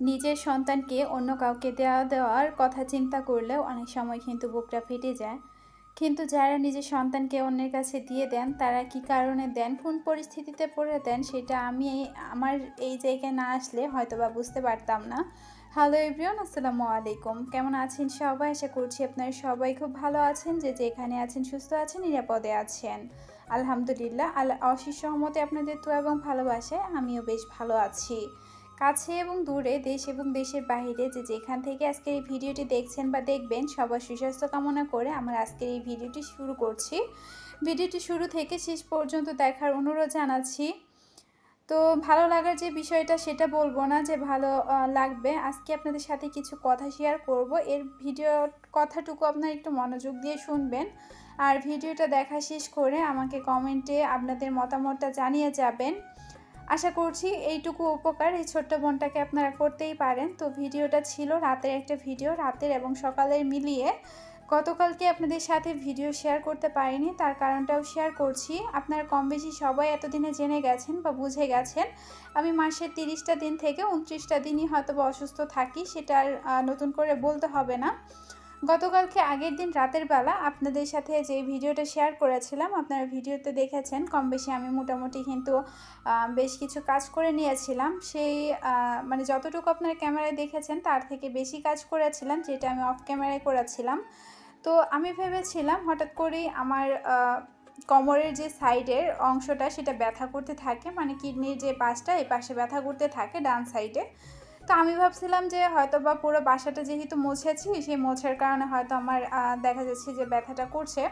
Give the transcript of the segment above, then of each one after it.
নিজের সন্তানকে অন্য কাউকে দেওয়ার কথা চিন্তা করলেও অনেক সময় কিন্তু বুকটা ফেটে যায়। কিন্তু যারা নিজের সন্তানকে অন্যের কাছে দিয়ে দেন, তারা কি কারণে দেন, কোন পরিস্থিতিতে পড়ে দেন, সেটা আমি আমার এই জায়গায় না আসলে হয়তোবা বুঝতে পারতাম না। হ্যালো এভরিওয়ান, আসসালামু আলাইকুম। কেমন আছেন সবাই? আশা করছি আপনারা সবাই খুব ভালো আছেন, যে যেখানে আছেন সুস্থ আছেন, নিরাপদে আছেন। আলহামদুলিল্লাহ, আল্লাহ অশেষ রহমতে আপনাদের দোয়া এবং ভালোবাসায় আমিও বেশ ভালো আছি। কাছে এবং দূরে, দেশ এবং দেশের বাইরে যে যেখান থেকে আজকের এই ভিডিওটি দেখছেন বা দেখবেন, সবার সুস্বাস্থ্য কামনা করে আমার আজকের এই ভিডিওটি শুরু করছি। ভিডিওটি শুরু থেকে শেষ পর্যন্ত দেখার অনুরোধ জানাচ্ছি। তো ভালো লাগার যে বিষয়টা সেটা বলবো না যে ভালো লাগবে। আজকে আপনাদের সাথে কিছু কথা শেয়ার করব। এর ভিডিওর কথাটুকু আপনারা একটু মনোযোগ দিয়ে শুনবেন, আর ভিডিওটা দেখা শেষ করে আমাকে কমেন্টে আপনাদের মতামতটা জানিয়ে যাবেন। আশা করছি এইটুকু উপকার এই ছোট্ট বোনটাকে আপনারা করতেই পারেন। তো ভিডিওটা ছিল রাতের একটা ভিডিও, রাতের এবং সকালের মিলিয়ে। গতকালকে আপনাদের সাথে ভিডিও শেয়ার করতে পারিনি, তার কারণটাও শেয়ার করছি। আপনারা কম বেশি সবাই এতদিনে জেনে গেছেন বা বুঝে গেছেন আমি মাসের 30টা দিন থেকে 29টা দিনই হয়তো বা অসুস্থ থাকি, সেটা আর নতুন করে বলতে হবে না। গতকালকে আগের দিন রাতের বেলা আপনাদের সাথে যে ভিডিওটা শেয়ার করেছিলাম, আপনারা ভিডিওতে দেখেছেন কম বেশি আমি মোটামুটি কিন্তু বেশ কিছু কাজ করে নিয়েছিলাম। সেই মানে যতটুকু আপনারা ক্যামেরায় দেখেছেন তার থেকে বেশি কাজ করেছিলাম, যেটা আমি অফ ক্যামেরায় করেছিলাম। তো আমি ভেবেছিলাম হঠাৎ করেই আমার কোমরের যে সাইডের অংশটা সেটা ব্যথা করতে থাকে, মানে কিডনির যে পাশটা এই পাশে ব্যথা করতে থাকে ডান সাইডে। তো আমি ভাবছিলাম যে হয়তো বা পুরো বাসাটা যেহেতু মুছেছি, সেই মোছার কারণে হয়তো আমার দেখা যাচ্ছে যে ব্যথাটা করছে।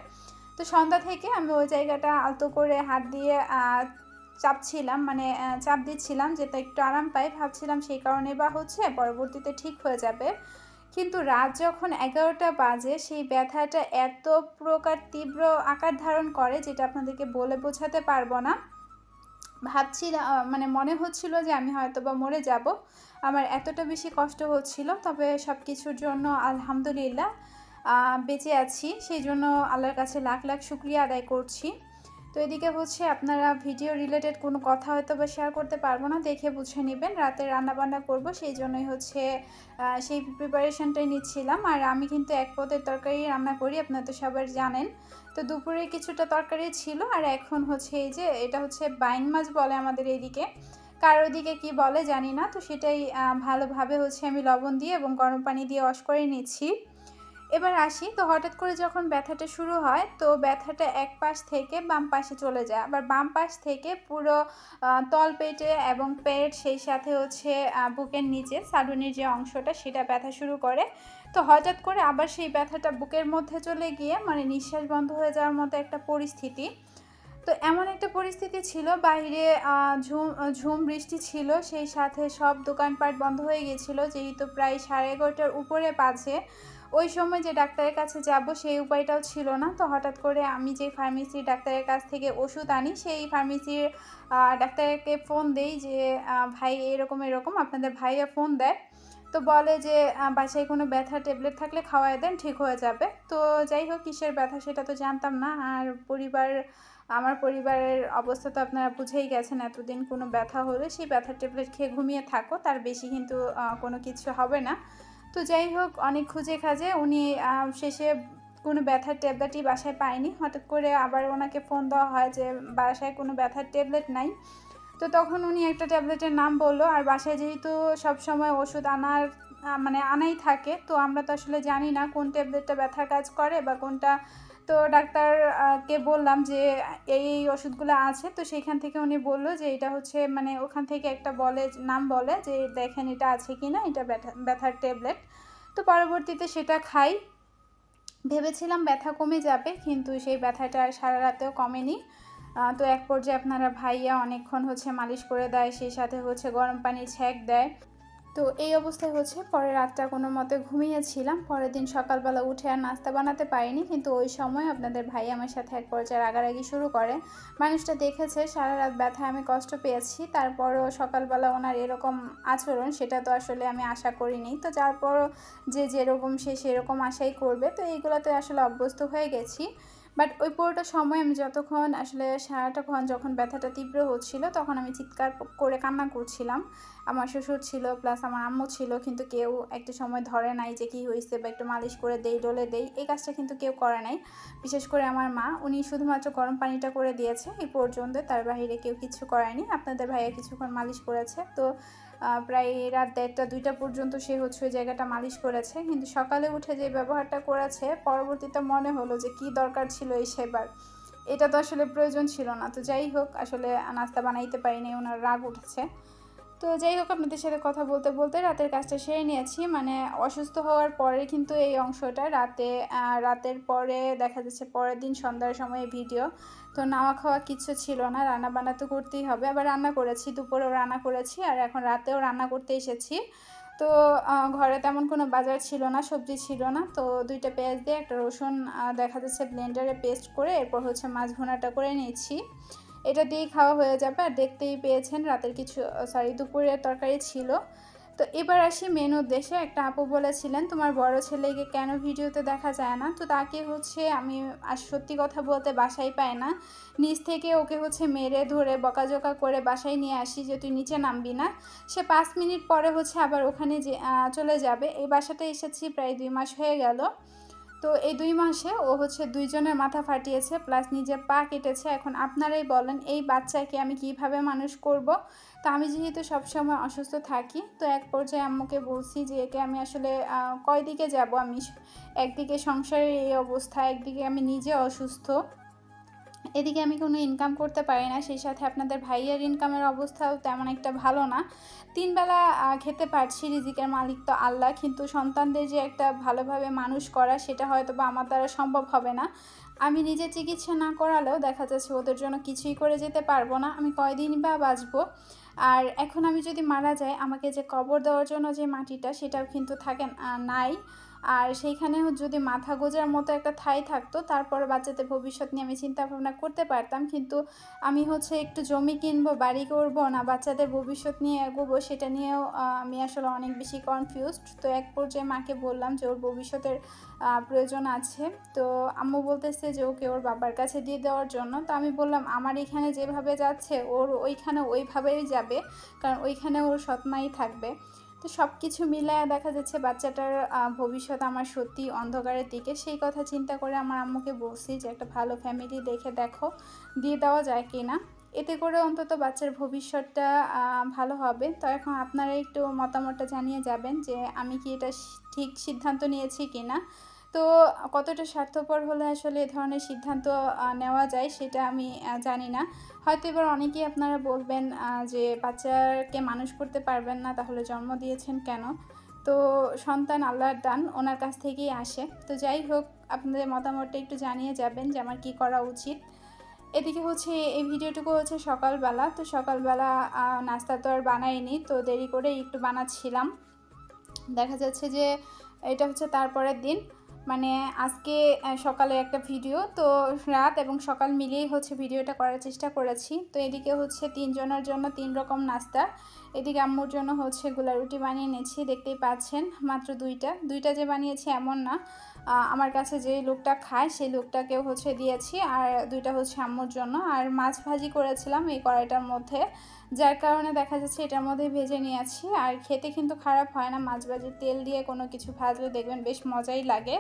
তো সন্ধ্যা থেকে আমি ওই জায়গাটা আলতো করে হাত দিয়ে চাপছিলাম, মানে চাপ দিচ্ছিলাম যেটা একটু আরাম পাই, ভাবছিলাম সেই কারণে বা হচ্ছে পরবর্তীতে ঠিক হয়ে যাবে। কিন্তু রাত যখন 11টা বাজে, সেই ব্যথাটা এত প্রকার তীব্র আকার ধারণ করে যেটা আপনাদেরকে বলে বোঝাতে পারবো না। ভাবছিলাম, মানে মনে হচ্ছিল যে আমি হয়তো বা মরে যাব, আমার এতটা বেশি কষ্ট হচ্ছিল। তবে সব কিছুর জন্য আলহামদুলিল্লাহ বেঁচে আছি, সেই জন্য আল্লাহর কাছে লাখ লাখ শুকরিয়া আদায় করছি। তো এদিকে হচ্ছে আপনারা ভিডিও রিলেটেড কোনো কথা হয়তো বা শেয়ার করতে পারবো না, দেখে বুঝে নেবেন। রাতে রান্নাবান্না করব, সেই জন্যই হচ্ছে সেই প্রিপারেশনটাই নিচ্ছিলাম। আর আমি কিন্তু এক পদের তরকারি রান্না করি, আপনারা তো সবাই জানেন। তো দুপুরে কিছুটা তরকারি ছিল, আর এখন হচ্ছে এই যে এটা হচ্ছে বাইং মাছ বলে আমাদের এইদিকে, কারোর দিকে কি বলে জানি না। তো সেটাই ভালোভাবে হচ্ছে আমি লবণ দিয়ে এবং গরম পানি দিয়ে ওয়াশ করে নিচ্ছি। এবার আসি, তো হঠাৎ করে যখন ব্যথাটা শুরু হয়, তো ব্যথাটা এক পাশ থেকে বাম পাশে চলে যায়, আবার বাম পাশ থেকে পুরো তলপেটে এবং পেট, সেই সাথে হচ্ছে বুকের নিচে সাডুনির যে অংশটা সেটা ব্যথা শুরু করে। তো হঠাৎ করে আবার সেই ব্যথাটা বুকের মধ্যে চলে গিয়ে মানে নিঃশ্বাস বন্ধ হয়ে যাওয়ার মতো একটা পরিস্থিতি। তো এমন একটা পরিস্থিতি ছিল, বাইরে ঝুম বৃষ্টি ছিল, সেই সাথে সব দোকানপাট বন্ধ হয়ে গিয়েছিলো, যেহেতু প্রায় 11:30টার উপরে বাজে। ওই সময় যে ডাক্তারের কাছে যাব সেই উপায়টাও ছিল না। তো হঠাৎ করে আমি যে ফার্মেসির ডাক্তারের কাছ থেকে ওষুধ আনি, সেই ফার্মেসির ডাক্তারকে ফোন দেই যে ভাই এরকম এরকম, আপনাদের ভাইয়া ফোন দেয়। তো বলে যে বাসায় কোনো ব্যথা ট্যাবলেট থাকলে খাওয়াই দেন, ঠিক হয়ে যাবে। তো যাই হোক, কিসের ব্যথা সেটা তো জানতাম না। আর আমার পরিবারের অবস্থা তো আপনারা বুঝেই গেছেন, এতদিন কোনো ব্যথা হলে সেই ব্যথার ট্যাবলেট খেয়ে ঘুমিয়ে থাকো, তার বেশি কিন্তু কোনো কিছু হবে না। তো যাই হোক, অনেক খুঁজে খাজে উনি শেষে কোনো ব্যথার ট্যাবলেটই বাসায় পায়নি। হঠাৎ করে আবার ওনাকে ফোন দেওয়া হয় যে বাসায় কোনো ব্যথার ট্যাবলেট নাই। তো তখন উনি একটা ট্যাবলেটের নাম বললো, আর বাসায় যেহেতু সবসময় ওষুধ মানে আনাই থাকে, তো আমরা তো আসলে জানি না কোন ট্যাবলেটটা ব্যথার কাজ করে বা কোনটা। তো ডাক্তারকে বললাম যে এই ওষুধগুলো আছে, তো সেইখান থেকে উনি বললো যে এটা হচ্ছে মানে ওখান থেকে একটা নাম বলে যে দেখেন এটা আছে কি না, এটা ব্যথার ট্যাবলেট। তো পরবর্তীতে সেটা খাই, ভেবেছিলাম ব্যথা কমে যাবে, কিন্তু সেই ব্যথাটা সারা রাতেও কমেনি। তো এক পর্যায়ে আপনারা ভাইয়া অনেকক্ষণ হচ্ছে মালিশ করে দেয়, সেই সাথে হচ্ছে গরম পানি ছ্যাঁক দেয়। তো এই অবস্থায় হচ্ছে পরের রাতটা কোনো মতে ঘুমিয়েছিলাম। পরের দিন সকালবেলা উঠে আর নাস্তা বানাতে পারিনি, কিন্তু ওই সময় আপনাদের ভাই আমার সাথে এক পর্যায়ে রাগারাগি শুরু করে। মানুষটা দেখেছে সারা রাত ব্যথায় আমি কষ্ট পেয়েছি, তারপরও সকালবেলা ওনার এরকম আচরণ, সেটা তো আসলে আমি আশা করিনি। তো যারপরও যে যেরকম সে সেরকম আশাই করবে, তো এইগুলোতে আসলে অভ্যস্ত হয়ে গেছি। বাট ওই পুরোটা সময় আমি যতক্ষণ আসলে সারাটাক্ষণ যখন ব্যথাটা তীব্র হচ্ছিল তখন আমি চিৎকার করে কান্না করছিলাম। আমার শ্বশুর ছিল প্লাস আমার আম্মু ছিল, কিন্তু কেউ একটা সময় ধরে নাই যে কী হয়েছে বা একটু মালিশ করে দেই, ডলে দেই, এই কাজটা কিন্তু কেউ করে নাই। বিশেষ করে আমার মা, উনি শুধুমাত্র গরম পানিটা করে দিয়েছে এই পর্যন্ত, তার বাহিরে কেউ কিছু করেনি। আপনাদের ভাইয়া কিছুক্ষণ মালিশ করেছে, তো প্রায় রাত 1:30-2টা পর্যন্ত সে হচ্ছে ওই জায়গাটা মালিশ করেছে। কিন্তু সকালে উঠে যে ব্যবহারটা করেছে পরবর্তীতে মনে হলো যে কি দরকার ছিল এই সেবার, এটা তো আসলে প্রয়োজন ছিল না। তো যাই হোক, আসলে নাস্তা বানাইতে পারিনি, ওনার রাগ উঠেছে। তো যাই হোক, আপনাদের সাথে কথা বলতে বলতে রাতের কাজটা সেরে নিয়েছি। মানে অসুস্থ হওয়ার পরে কিন্তু এই অংশটা রাতের পরে দেখা যাচ্ছে পরের দিন সন্ধ্যার সময় ভিডিও। তো নাওয়া খাওয়া কিচ্ছু ছিল না, রান্না বান্না তো করতেই হবে। আবার রান্না করেছি, দুপুরেও রান্না করেছি, আর এখন রাতেও রান্না করতে এসেছি। তো ঘরে তেমন কোনো বাজার ছিল না, সবজি ছিল না। তো 2টা পেঁয়াজ দিয়ে একটা রসুন দেখা যাচ্ছে ব্লেন্ডারে পেস্ট করে এরপর হচ্ছে মাছ ভুনাটা করে নিয়েছি। এটা দিয়েই খাওয়া হয়ে যাবে। আর দেখতেই পেয়েছেন রাতের দুপুরের তরকারি ছিল। তো এবার আসি মেন উদ্দেশ্যে। একটা আপু বলেছিলেন তোমার বড় ছেলেকে কেন ভিডিওতে দেখা যায় না, তো তাকে হচ্ছে আমি আর সত্যি কথা বলতে বাসায় পাই না, নিচ থেকে ওকে হচ্ছে মেরে ধরে বকাঝকা করে বাসায় নিয়ে আসি যে তুই নিচে নামবি না। সে 5 মিনিট পরে হচ্ছে আবার ওখানে যে চলে যাবে। এই বাসাতে এসেছি প্রায় 2 মাস হয়ে গেল। তো এই 2 মাসে ও হচ্ছে 2 জনের মাথা ফাটিয়েছে প্লাস নিজের পা কেটেছে। এখন আপনারাই বলেন এই বাচ্চাকে আমি কিভাবে মানুষ করব। তো আমি যেহেতু সবসময় অসুস্থ থাকি, তো এক পর্যায়ে আম্মুকে বলছি যে একে আমি আসলে কয়দিকে যাব আমি, একদিকে সংসারের এই অবস্থা, একদিকে আমি নিজে অসুস্থ, এদিকে আমি কোনো ইনকাম করতে পারি না, সেই সাথে আপনাদের ভাইয়ের ইনকামের অবস্থাও তেমন একটা ভালো না। 3 বেলা খেতে পারছি, রিজিকের মালিক তো আল্লাহ, কিন্তু সন্তানদের যে একটা ভালোভাবে মানুষ করা সেটা হয়তো বা আমার দ্বারা সম্ভব হবে না। আমি নিজে চিকিৎসা না করালেও দেখা যাচ্ছে ওদের জন্য কিছুই করে যেতে পারবো না, আমি কয়দিনই বা বাঁচবো। আর এখন আমি যদি মারা যাই, আমাকে যে কবর দেওয়ার জন্য যে মাটিটা সেটাও কিন্তু নাই। আর সেইখানেও যদি মাথা গোঁজার মতো একটা ঠাঁই থাকতো, তারপরে বাচ্চাদের ভবিষ্যৎ নিয়ে আমি চিন্তা ভাবনা করতে পারতাম। কিন্তু আমি হচ্ছে একটু জমি কিনবো, বাড়ি করবো না বাচ্চাদের ভবিষ্যৎ নিয়ে এগোবো, সেটা নিয়েও আমি আসলে অনেক বেশি কনফিউজড। তো এক পর্যায়ে মাকে বললাম যে ওর ভবিষ্যতের প্রয়োজন আছে। তো আম্মু বলতেছে যে ওকে ওর বাবার কাছে দিয়ে দেওয়ার জন্য। তো আমি বললাম আমার এখানে যেভাবে যাচ্ছে ওর ওইখানে ওইভাবেই যাবে, কারণ ওইখানে ওর সৎমাই থাকবে। তো সব কিছু মিলায় দেখা যাচ্ছে বাচ্চাটার ভবিষ্যৎ আমার সত্যি অন্ধকারের দিকে। সেই কথা চিন্তা করে আমার আম্মুকে বলছি যে একটা ভালো ফ্যামিলি দেখে দেখো দিয়ে দেওয়া যায় কি না, এতে করে অন্তত বাচ্চার ভবিষ্যৎটা ভালো হবে। তো এখন আপনারা একটু মতামতটা জানিয়ে যাবেন যে আমি কি এটা ঠিক সিদ্ধান্ত নিয়েছি কি না। তো কতটা স্বার্থপর হলে আসলে এ ধরনের সিদ্ধান্ত নেওয়া যায় সেটা আমি জানি না। হয়তো এবার অনেকেই আপনারা বলবেন যে বাচ্চাকে মানুষ করতে পারবেন না, তাহলে জন্ম দিয়েছেন কেন। তো সন্তান আল্লাহর দান, ওনার কাছ থেকেই আসে। তো যাই হোক, আপনাদের মতামতটা একটু জানিয়ে যাবেন যে আমার কী করা উচিত। এদিকে হচ্ছে এই ভিডিওটুকু হচ্ছে সকালবেলা। তো সকালবেলা নাস্তা তো আর বানাইনি, তো দেরি করে একটু বানাচ্ছিলাম। দেখা যাচ্ছে যে এটা হচ্ছে তারপরের দিন, মানে আজকে সকালে একটা ভিডিও, তো রাত এবং সকাল মিলিয়েই হচ্ছে ভিডিওটা করার চেষ্টা করেছি। তো এদিকে হচ্ছে 3 জনের জন্য 3 রকম নাস্তা। এদিকে আম্মুর জন্য হচ্ছে গোলা রুটি বানিয়ে নিয়েছি, দেখতেই পাচ্ছেন মাত্র 2টা যে বানিয়েছি এমন না, আমার কাছে যে লোকটা খায় সেই লোকটাকেও হচ্ছে দিয়েছি, আর 2টা হচ্ছে আম্মুর জন্য। আর মাছ ভাজি করেছিলাম এই কড়াইটার মধ্যে, যার কারণে দেখা যাচ্ছে এটার মধ্যেই ভেজে নিয়েছি। আর খেতে কিন্তু খারাপ হয় না, মাছ ভাজির তেল দিয়ে কোনো কিছু ভাজলে দেখবেন বেশ মজাই লাগে।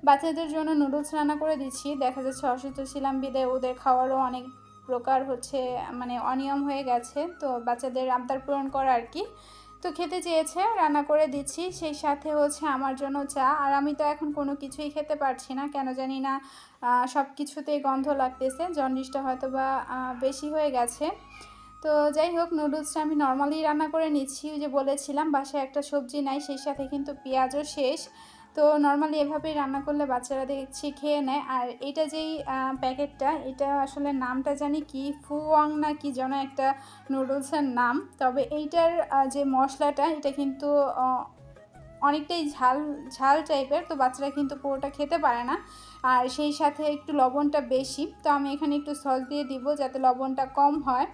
বাচ্চাদের জন্য নুডলস রান্না করে দিচ্ছি, দেখা যাচ্ছে অসুস্থ ছিলাম বিদায় ওদের খাওয়ারও অনেক প্রকার হচ্ছে মানে অনিয়ম হয়ে গেছে, তো বাচ্চাদের আবদার পূরণ করা আর কি। তো খেতে চেয়েছে, রান্না করে দিচ্ছি, সেই সাথে হচ্ছে আমার জন্য চা। আর আমি তো এখন কোনো কিছুই খেতে পারছি না, কেন জানি না সব কিছুতেই গন্ধ লাগতেছে, জন্ডিসটা হয়তো বা বেশি হয়ে গেছে। তো যাই হোক, নুডলসটা আমি নর্মালি রান্না করে নিচ্ছি, ওই যে বলেছিলাম বাসায় একটা সবজি নাই, সেই সাথে কিন্তু পেঁয়াজও শেষ। তো নর্মালি এভাবেই রান্না করলে বাচ্চারা দেখছি খেয়ে নেয়। আর এটা যেই প্যাকেটটা, এটা আসলে নামটা জানি কি, ফুওয়াং না কি যেন একটা নুডলসের নাম। তবে এইটার যে মশলাটা এটা কিন্তু অনেকটাই ঝাল ঝাল টাইপের, তো বাচ্চারা কিন্তু পুরোটা খেতে পারে না। আর সেই সাথে একটু লবণটা বেশি, তো আমি এখানে একটু সস দিয়ে দিব যাতে লবণটা কম হয়।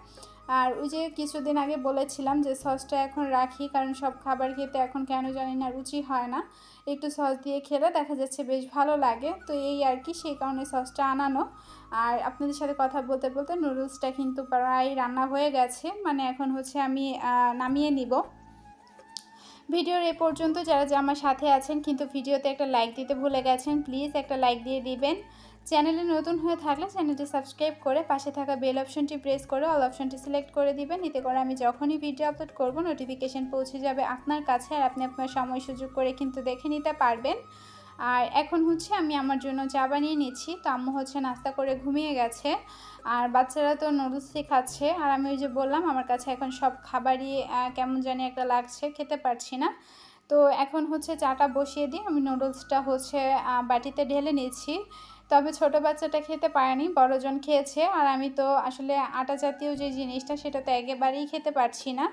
আর ওই যে কিছুদিন আগে বলেছিলাম যে সসটা এখন রাখি, কারণ সব খাবার খেতে এখন কেন জানি না রুচি হয় না, একটু সস দিয়ে খেলে দেখা যাচ্ছে বেশ ভালো লাগে। তো এই আর কি, সেই কারণে সসটা আনানো। আর আপনাদের সাথে কথা বলতে বলতে নুডলসটা কিন্তু প্রায় রান্না হয়ে গেছে, মানে এখন হচ্ছে আমি নামিয়ে নিব। ভিডিওর এ পর্যন্ত যারা যে আমার সাথে আছেন কিন্তু ভিডিওতে একটা লাইক দিতে ভুলে গেছেন, প্লিজ একটা লাইক দিয়ে দিবেন। চ্যানেলে নতুন হয়ে থাকলে চ্যানেলটি সাবস্ক্রাইব করে পাশে থাকা বেল অপশনটি প্রেস করে অল অপশনটি সিলেক্ট করে দিবেন। এতে করে আমি যখনই ভিডিও আপলোড করব নোটিফিকেশন পৌঁছে যাবে আপনার কাছে, আর আপনি আপনার সময় সুযোগ করে কিন্তু দেখে নিতে পারবেন। আর এখন হচ্ছে আমি আমার জন্য চা বানিয়ে নিচ্ছি। তো আম্মু হচ্ছে নাস্তা করে ঘুমিয়ে গেছে, আর বাচ্চারা তো নুডলসই খাচ্ছে। আর আমি ওই যে বললাম আমার কাছে এখন সব খাবারই কেমন জানি একটা লাগছে, খেতে পারছি না। তো এখন হচ্ছে চাটা বসিয়ে দিয়ে আমি নুডলসটা হচ্ছে বাটিতে ঢেলে নিচ্ছি। তবে ছোট বাচ্চাটা খেতে পারেনি, বড়জন খেয়েছে। আর আমি তো আসলে আটা জাতীয় যে জিনিসটা সেটা তো একেবারেই খেতে পারছি না।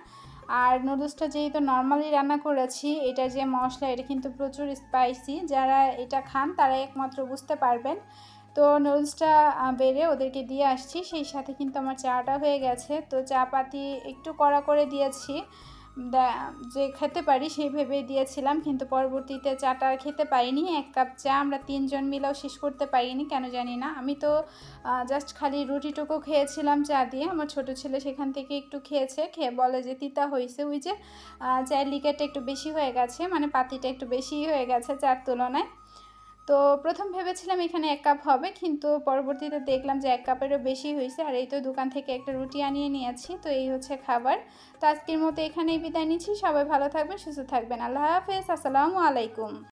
আর নুডলসটা যেহেতু নর্মালি রান্না করেছি, এটা যে মশলা এটা কিন্তু প্রচুর স্পাইসি, যারা এটা খান তারা একমাত্র বুঝতে পারবেন। তো নুডলসটা বেড়ে ওদেরকে দিয়ে আসছি, সেই সাথে কিন্তু আমার চাটা হয়ে গেছে। তো চা পাতি একটু কড়া করে দিয়েছি, যে খেতে পারি সেই ভেবে দিয়েছিলাম, কিন্তু পরবর্তীতে চাটা আর খেতে পারিনি। 1 কাপ চা আমরা 3 জন মিলেও শেষ করতে পারিনি, কেন জানি না। আমি তো জাস্ট খালি রুটিটুকু খেয়েছিলাম চা দিয়ে। আমার ছোট ছেলে সেখান থেকে একটু খেয়েছে, খেয়ে বলে যে তিতা হয়েছে, ওই যে চায়ের লিকারটা একটু বেশি হয়ে গেছে, মানে পাতিটা একটু বেশি হয়ে গেছে চার তুলনায়। তো প্রথম ভেবেছিলাম এখানে 1 কাপ হবে, কিন্তু পরবর্তীতে দেখলাম যে 1 কাপেরও বেশি হয়েছে। আর এই তো দোকান থেকে একটা রুটি আনিয়ে নিয়েছি। তো এই হচ্ছে খাবার। তো আজকের মতো এখানেই বিদায় নিচ্ছি। সবাই ভালো থাকবেন, সুস্থ থাকবেন। আল্লাহ হাফেজ, আসসালামু আলাইকুম।